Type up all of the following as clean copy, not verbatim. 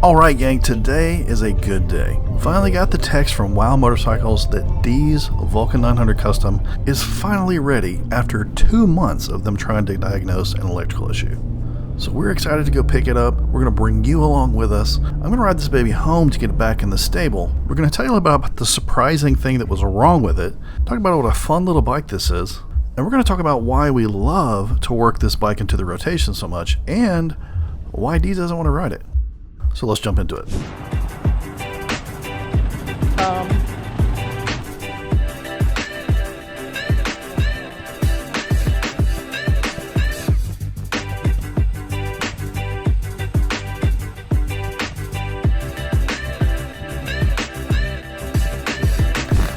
Alright gang, today is a good day. Finally got the text from Wow Motorcycles that D's Vulcan 900 Custom is finally ready after 2 months of them trying to diagnose an electrical issue. So we're excited to go pick it up. We're going to bring you along with us. I'm going to ride this baby home to get it back in the stable. We're going to tell you about the surprising thing that was wrong with it, talk about what a fun little bike this is, and we're going to talk about why we love to work this bike into the rotation so much, and why D doesn't want to ride it. So let's jump into it.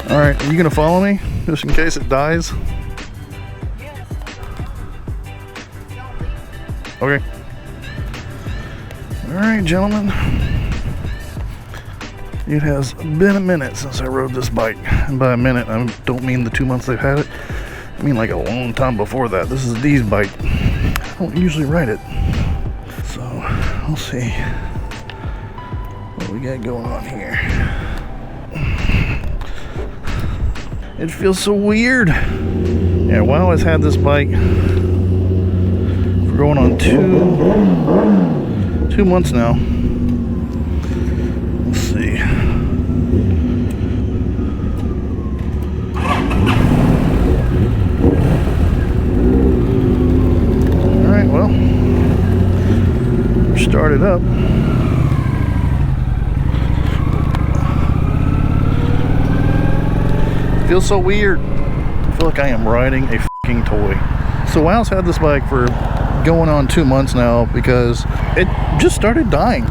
All right, are you gonna follow me just in case it dies? Yes. Okay. All right, gentlemen. It has been a minute since I rode this bike. And by a minute, I don't mean the 2 months they've had it. I mean like a long time before that. This is D's bike. I don't usually ride it. So, we'll see what we got going on here. It feels so weird. Yeah, Wow has had this bike for going on two months now. Let's see. Alright, well, start it up. It feels so weird. I feel like I am riding a fucking toy. So Wow's had this bike for going on 2 months now because it just started dying.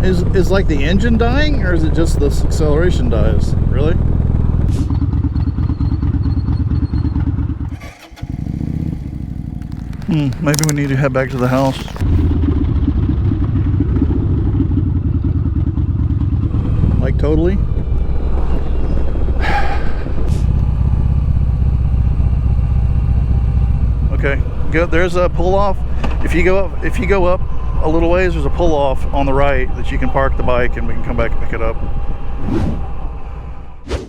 Is like the engine dying, or is it just the acceleration dies? Really? Maybe we need to head back to the house. Like totally? Okay, good. There's a pull off. If you go up a little ways, there's a pull off on the right that you can park the bike and we can come back and pick it up.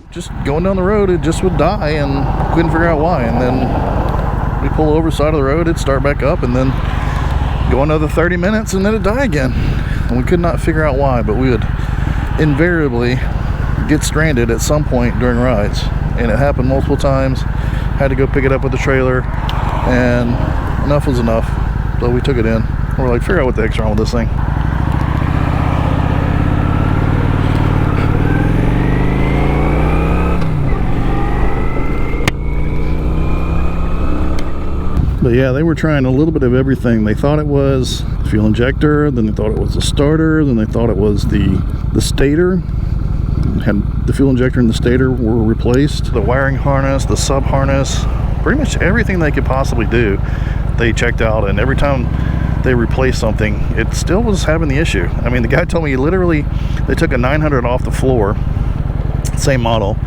Just going down the road, it just would die and couldn't figure out why. And then we pull over side of the road, it'd start back up, and then go another 30 minutes and then it'd die again. And we could not figure out why, but we would invariably get stranded at some point during rides. And it happened multiple times. Had to go pick it up with the trailer, and enough was enough. So we took it in. We're like, figure out what the heck's wrong with this thing. But yeah, they were trying a little bit of everything. They thought it was the fuel injector, then they thought it was the starter, then they thought it was the stator. Had the fuel injector and the stator were replaced. The wiring harness, the sub harness, pretty much everything they could possibly do, they checked out. And every time they replaced something, it still was having the issue. I mean, the guy told me literally they took a 900 off the floor, same model,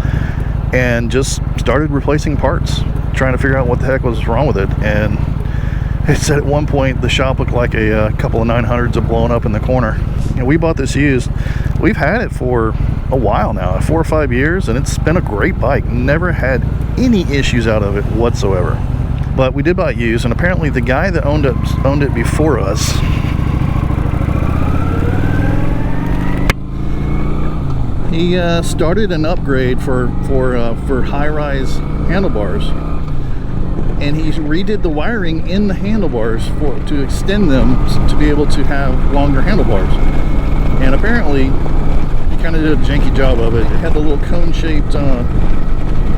and just started replacing parts, trying to figure out what the heck was wrong with it. And it said at one point the shop looked like a couple of 900s had blown up in the corner. And we bought this used. We've had it for a while now, 4 or 5 years, and it's been a great bike. Never had any issues out of it whatsoever. But we did buy it used, and apparently the guy that owned it before us, he started an upgrade for high-rise handlebars, and he redid the wiring in the handlebars to extend them to be able to have longer handlebars. And apparently he kind of did a janky job of it. It had the little cone-shaped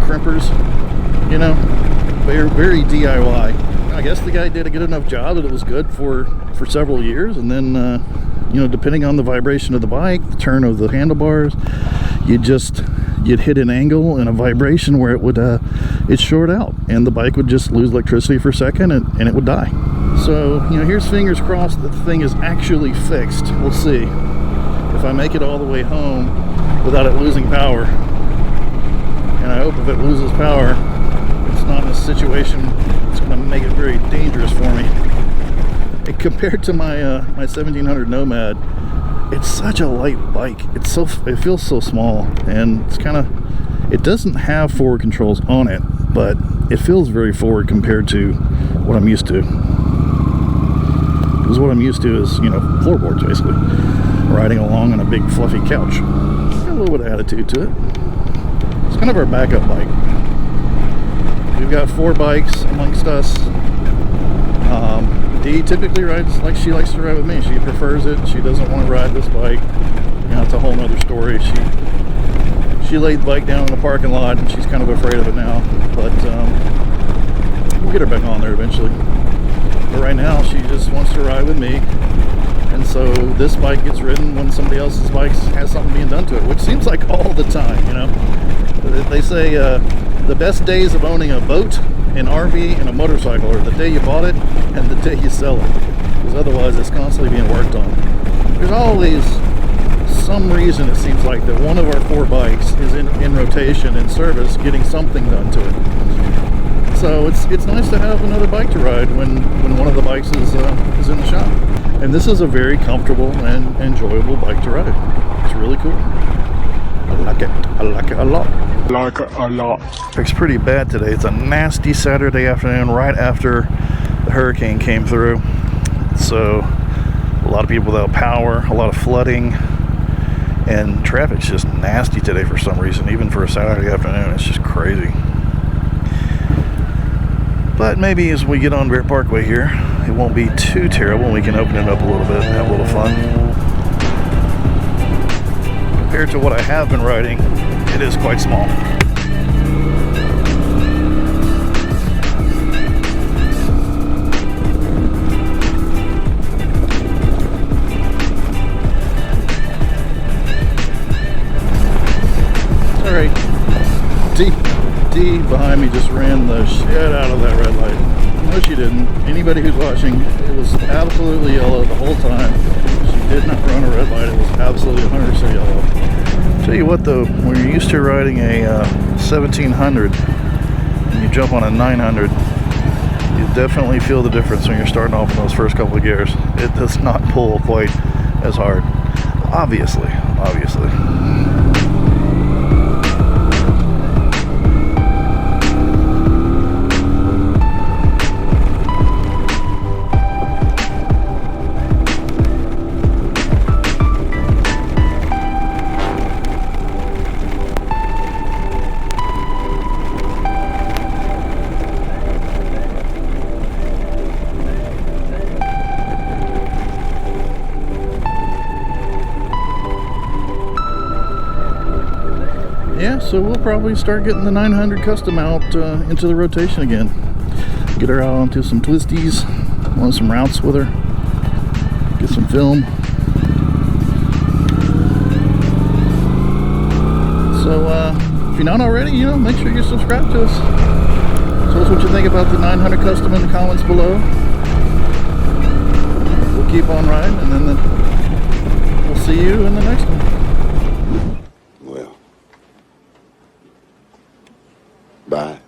crimpers, you know, very DIY. I guess the guy did a good enough job that it was good for several years, and then you know, depending on the vibration of the bike, the turn of the handlebars, you'd hit an angle and a vibration where it would it'd short out, and the bike would just lose electricity for a second, and it would die. So, you know, here's fingers crossed that the thing is actually fixed. We'll see if I make it all the way home without it losing power. And I hope if it loses power, it's just not in a situation that's going to make it very dangerous for me. And compared to my my 1700 Nomad, it's such a light bike. It feels so small, and it's kind of, it doesn't have forward controls on it, but it feels very forward compared to what I'm used to. Because what I'm used to is, you know, floorboards basically, riding along on a big fluffy couch. Got a little bit of attitude to it. It's kind of our backup bike. We've got 4 bikes amongst us. Dee typically rides like she likes to ride with me. She prefers it. She doesn't want to ride this bike. You know, it's a whole nother story. She laid the bike down in the parking lot, and she's kind of afraid of it now. But we'll get her back on there eventually. But right now, she just wants to ride with me. And so this bike gets ridden when somebody else's bike has something being done to it, which seems like all the time, you know. They say the best days of owning a boat, an RV, and a motorcycle are the day you bought it and the day you sell it. Because otherwise, it's constantly being worked on. There's always some reason, it seems like, that one of our 4 bikes is in rotation, in service, getting something done to it. So it's nice to have another bike to ride when one of the bikes is in the shop. And this is a very comfortable and enjoyable bike to ride. It's really cool. I like it. I like it a lot. Like it a lot. It's pretty bad today. It's a nasty Saturday afternoon right after the hurricane came through. So a lot of people without power, a lot of flooding, and traffic's just nasty today for some reason. Even for a Saturday afternoon, it's just crazy. But maybe as we get on Bear Parkway here, it won't be too terrible. We can open it up a little bit and have a little fun. Compared to what I have been riding, it is quite small. Alright, D behind me just ran the shit out of that red light. No, she didn't. Anybody who's watching, it was absolutely yellow the whole time. She did not run a red light. It was absolutely 100% yellow. Tell you what though, when you're used to riding a 1700 and you jump on a 900, you definitely feel the difference when you're starting off in those first couple of gears. It does not pull quite as hard. Obviously. Yeah, so we'll probably start getting the 900 custom out into the rotation again. Get her out onto some twisties, on some routes with her, get some film. So if you're not already, you know, make sure you subscribe to us. Tell us what you think about the 900 custom in the comments below. We'll keep on riding, and then we'll see you in the next one. Well, bye.